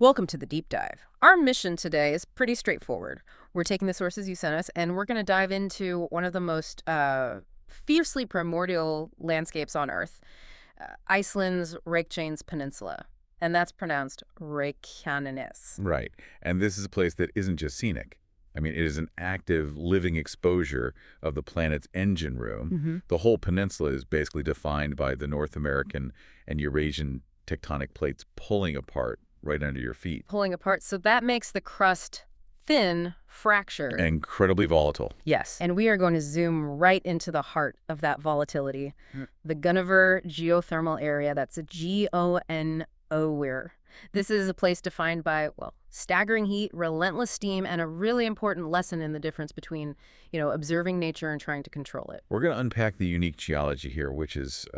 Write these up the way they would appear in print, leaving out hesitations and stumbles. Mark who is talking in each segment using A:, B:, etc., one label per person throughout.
A: Welcome to the deep dive. Our mission today is pretty straightforward. We're taking the sources you sent us, and we're going to dive into one of the most fiercely primordial landscapes on Earth, Iceland's Reykjanes Peninsula. And that's pronounced Reykjanes.
B: Right. And this is a place that isn't just scenic. I mean, it is an active, living exposure of the planet's engine room. The whole peninsula is basically defined by the North American and Eurasian tectonic plates pulling apart right under your feet.
A: Pulling apart. So that makes the crust thin, fractured.
B: Incredibly volatile.
A: Yes. And we are going to zoom right into the heart of that volatility. The Gunnuhver geothermal area. That's a G-O-N-O-where. This is a place defined by, well, staggering heat, relentless steam, and a really important lesson in the difference between, observing nature and trying to control it.
B: We're going to unpack the unique geology here, which is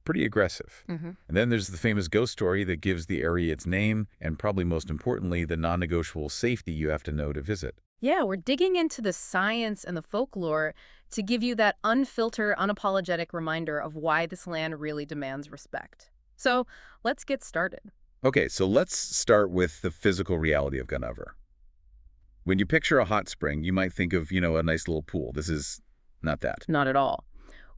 B: pretty aggressive. And then there's the famous ghost story that gives the area its name, and probably most importantly, the non-negotiable safety you have to know to visit.
A: Yeah, we're digging into the science and the folklore to give you that unfiltered, unapologetic reminder of why this land really demands respect. So let's get started.
B: Okay, so let's start with the physical reality of Gunnuhver. When you picture a hot spring, you might think of, a nice little pool. This is not that.
A: Not at all.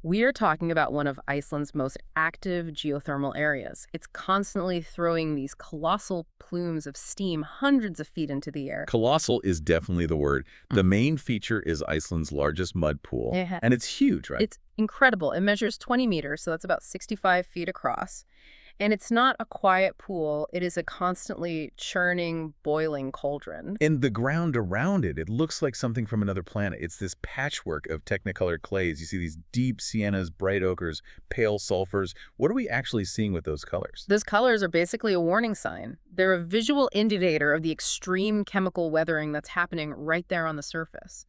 A: We are talking about one of Iceland's most active geothermal areas. It's constantly throwing these colossal plumes of steam hundreds of feet into the air.
B: Colossal is definitely the word. The main feature is Iceland's largest mud pool, and it's huge, right?
A: It's incredible. It measures 20 meters, so that's about 65 feet across. And it's not a quiet pool. It is a constantly churning, boiling cauldron.
B: And the ground around it, it looks like something from another planet. It's this patchwork of technicolored clays. You see these deep siennas, bright ochres, pale sulfurs. What are we actually seeing with those colors?
A: Those colors are basically a warning sign. They're a visual indicator of the extreme chemical weathering that's happening right there on the surface.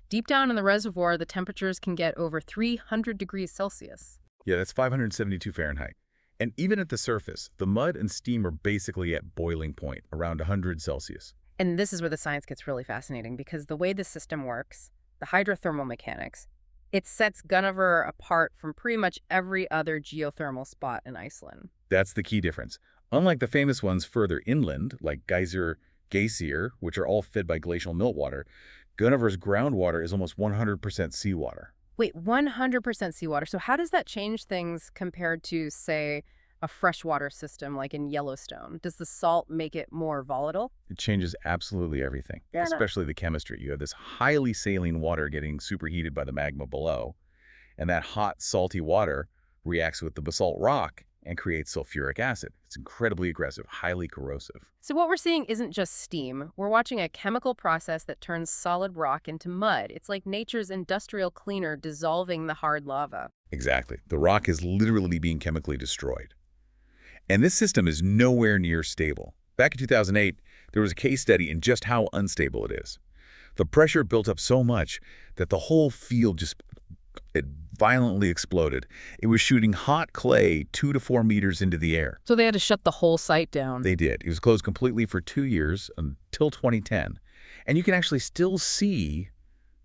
A: Deep down in the reservoir, the temperatures can get over 300 degrees Celsius.
B: Yeah, that's 572 Fahrenheit. And even at the surface, the mud and steam are basically at boiling point, around 100 Celsius.
A: And this is where the science gets really fascinating, because the way the system works, the hydrothermal mechanics, it sets Gunnuhver apart from pretty much every other geothermal spot in Iceland.
B: That's the key difference. Unlike the famous ones further inland, like Geysir, which are all fed by glacial meltwater, Gunnuhver's groundwater is almost 100% seawater.
A: Wait, 100% seawater. So how does that change things compared to, say, a freshwater system like in Yellowstone? Does the salt make it more volatile?
B: It changes absolutely everything, especially the chemistry. You have this highly saline water getting superheated by the magma below, and that hot, salty water reacts with the basalt rock and creates sulfuric acid. It's incredibly aggressive, highly corrosive.
A: So what we're seeing isn't just steam. We're watching a chemical process that turns solid rock into mud. It's like nature's industrial cleaner dissolving the hard lava.
B: Exactly. The rock is literally being chemically destroyed. And this system is nowhere near stable. Back in 2008, there was a case study in just how unstable it is. The pressure built up so much that the whole field it violently exploded. It was shooting hot clay 2 to 4 meters into the air.
A: So they had to shut the whole site down.
B: They did. It was closed completely for 2 years until 2010. And you can actually still see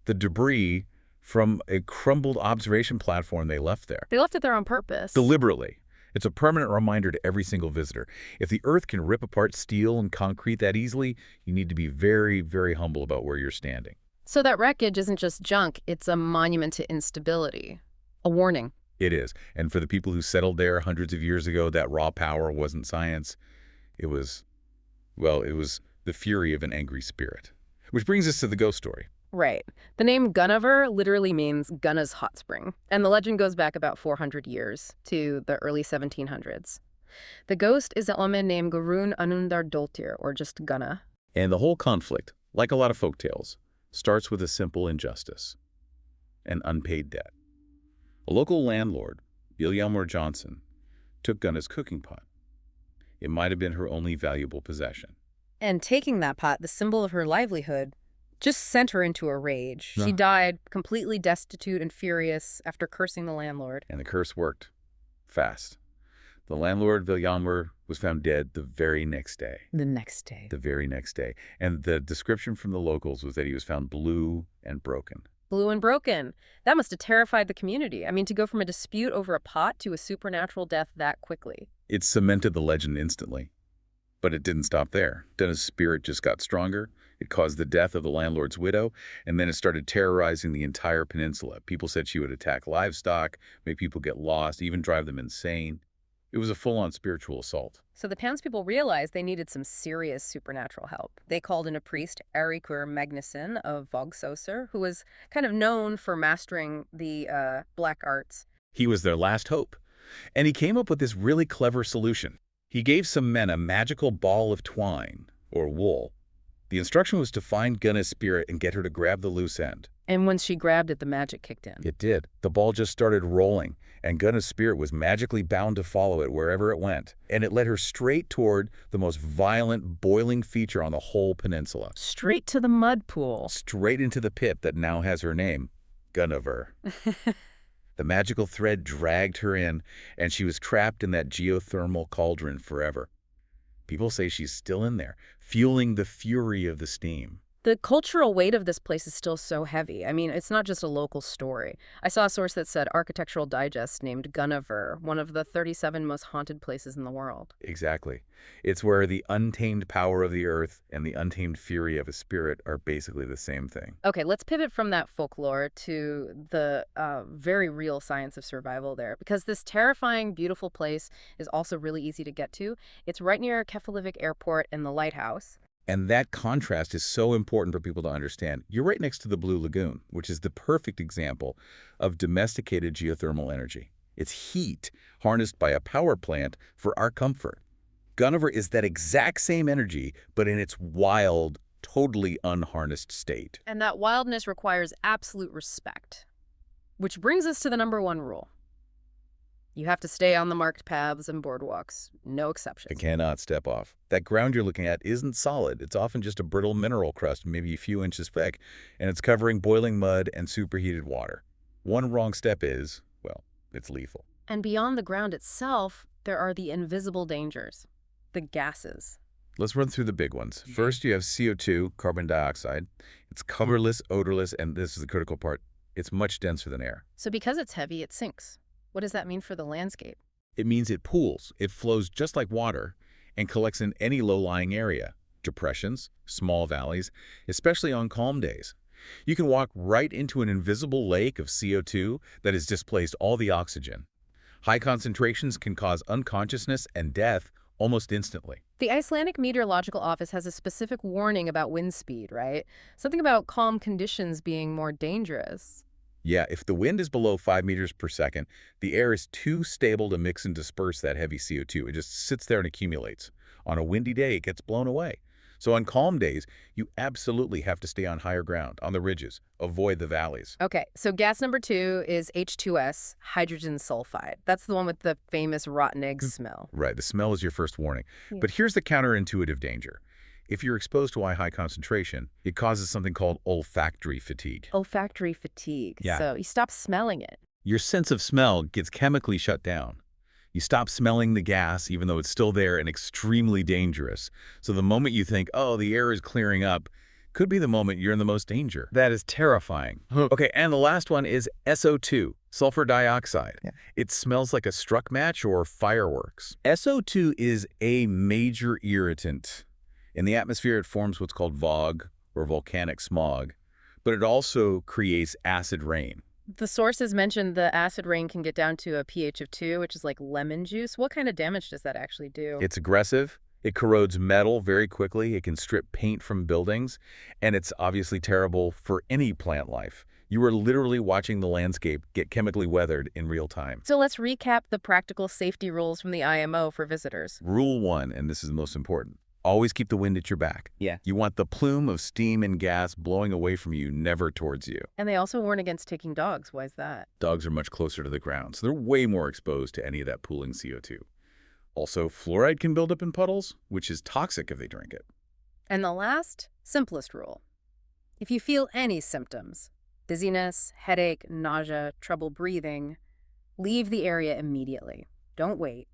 B: the debris from a crumbled observation platform they left there.
A: They left it there on purpose.
B: Deliberately. It's a permanent reminder to every single visitor. If the Earth can rip apart steel and concrete that easily, you need to be very, very humble about where you're standing.
A: So that wreckage isn't just junk, it's a monument to instability. A warning.
B: It is. And for the people who settled there hundreds of years ago, that raw power wasn't science. It was the fury of an angry spirit. Which brings us to the ghost story.
A: Right. The name Gunnuhver literally means Gunna's hot spring. And the legend goes back about 400 years to the early 1700s. The ghost is a woman named Guðrún Anundardóttir, or just Gunna.
B: And the whole conflict, like a lot of folktales, starts with a simple injustice, an unpaid debt. A local landlord, Vilhjálmur Johnson, took Gunna's cooking pot. It might have been her only valuable possession.
A: And taking that pot, the symbol of her livelihood, just sent her into a rage. She died completely destitute and furious after cursing the landlord.
B: And the curse worked. Fast. The landlord, Vilhjálmur, was found dead the very next day.
A: The next day.
B: The very next day. And the description from the locals was that he was found blue and broken.
A: Blue and broken. That must have terrified the community. I mean, to go from a dispute over a pot to a supernatural death that quickly.
B: It cemented the legend instantly. But it didn't stop there. Gunna's spirit just got stronger. It caused the death of the landlord's widow, and then it started terrorizing the entire peninsula. People said she would attack livestock, make people get lost, even drive them insane. It was a full-on spiritual assault.
A: So the townspeople realized they needed some serious supernatural help. They called in a priest, Eiríkur Magnusson of Vogsosir, who was kind of known for mastering the black arts.
B: He was their last hope. And he came up with this really clever solution. He gave some men a magical ball of twine, or wool. The instruction was to find Gunna's spirit and get her to grab the loose end.
A: And once she grabbed it, the magic kicked in.
B: It did. The ball just started rolling, and Gunna's spirit was magically bound to follow it wherever it went. And it led her straight toward the most violent, boiling feature on the whole peninsula.
A: Straight to the mud pool.
B: Straight into the pit that now has her name, Gunnuhver. The magical thread dragged her in, and she was trapped in that geothermal cauldron forever. People say she's still in there, fueling the fury of the steam.
A: The cultural weight of this place is still so heavy. I mean, it's not just a local story. I saw a source that said Architectural Digest named Gunnuhver one of the 37 most haunted places in the world.
B: Exactly. It's where the untamed power of the earth and the untamed fury of a spirit are basically the same thing.
A: Okay, let's pivot from that folklore to the very real science of survival there, because this terrifying, beautiful place is also really easy to get to. It's right near Keflavik Airport and the lighthouse.
B: And that contrast is so important for people to understand. You're right next to the Blue Lagoon, which is the perfect example of domesticated geothermal energy. It's heat harnessed by a power plant for our comfort. Gunnuhver is that exact same energy, but in its wild, totally unharnessed state.
A: And that wildness requires absolute respect. Which brings us to the #1 rule. You have to stay on the marked paths and boardwalks. No exceptions.
B: I cannot step off. That ground you're looking at isn't solid. It's often just a brittle mineral crust, maybe a few inches thick, and it's covering boiling mud and superheated water. One wrong step is, well, it's lethal.
A: And beyond the ground itself, there are the invisible dangers. The gases.
B: Let's run through the big ones. First, you have CO2, carbon dioxide. It's colorless, odorless, and this is the critical part. It's much denser than air.
A: So because it's heavy, it sinks. What does that mean for the landscape?
B: It means it pools. It flows just like water and collects in any low-lying area, depressions, small valleys, especially on calm days. You can walk right into an invisible lake of CO2 that has displaced all the oxygen. High concentrations can cause unconsciousness and death almost instantly.
A: The Icelandic Meteorological Office has a specific warning about wind speed, right? Something about calm conditions being more dangerous.
B: Yeah, if the wind is below 5 meters per second, the air is too stable to mix and disperse that heavy CO2. It just sits there and accumulates. On a windy day, it gets blown away. So on calm days, you absolutely have to stay on higher ground, on the ridges. Avoid the valleys.
A: Okay, so gas #2 is H2S, hydrogen sulfide. That's the one with the famous rotten egg smell.
B: Right, the smell is your first warning.
A: Yeah.
B: But here's the counterintuitive danger. If you're exposed to a high concentration, it causes something called olfactory fatigue.
A: Olfactory fatigue.
B: Yeah.
A: So you stop smelling it.
B: Your sense of smell gets chemically shut down. You stop smelling the gas, even though it's still there and extremely dangerous. So the moment you think, oh, the air is clearing up, could be the moment you're in the most danger. That is terrifying. Okay, and the last one is SO2, sulfur dioxide.
C: Yeah.
B: It smells like a struck match or fireworks. SO2 is a major irritant. In the atmosphere, it forms what's called VOG, or volcanic smog, but it also creates acid rain.
A: The sources mentioned the acid rain can get down to a pH of 2, which is like lemon juice. What kind of damage does that actually do?
B: It's aggressive. It corrodes metal very quickly. It can strip paint from buildings, and it's obviously terrible for any plant life. You are literally watching the landscape get chemically weathered in real time.
A: So let's recap the practical safety rules from the IMO for visitors.
B: Rule 1, and this is the most important. Always keep the wind at your back.
C: Yeah.
B: You want the plume of steam and gas blowing away from you, never towards you.
A: And they also warn against taking dogs. Why is that?
B: Dogs are much closer to the ground, so they're way more exposed to any of that pooling CO2. Also, fluoride can build up in puddles, which is toxic if they drink it.
A: And the last, simplest rule. If you feel any symptoms, dizziness, headache, nausea, trouble breathing, leave the area immediately. Don't wait.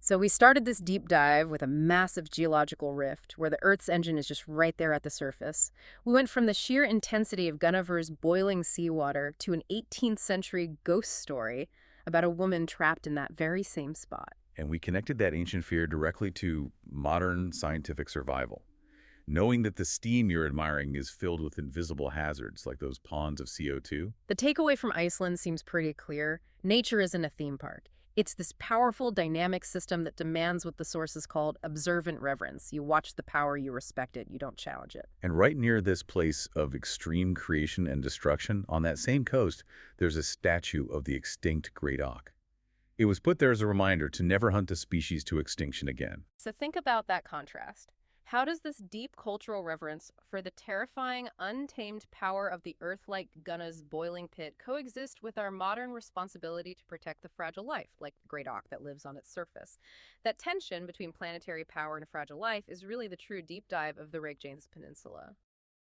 A: So we started this deep dive with a massive geological rift where the Earth's engine is just right there at the surface. We went from the sheer intensity of Gunnuhver's boiling seawater to an 18th century ghost story about a woman trapped in that very same spot.
B: And we connected that ancient fear directly to modern scientific survival. Knowing that the steam you're admiring is filled with invisible hazards like those ponds of CO2.
A: The takeaway from Iceland seems pretty clear. Nature isn't a theme park. It's this powerful, dynamic system that demands what the source is called observant reverence. You watch the power, you respect it, you don't challenge it.
B: And right near this place of extreme creation and destruction, on that same coast, there's a statue of the extinct great auk. It was put there as a reminder to never hunt the species to extinction again.
A: So think about that contrast. How does this deep cultural reverence for the terrifying, untamed power of the Earth-like Gunna's boiling pit coexist with our modern responsibility to protect the fragile life, like the great auk that lives on its surface? That tension between planetary power and fragile life is really the true deep dive of the Reykjanes Peninsula.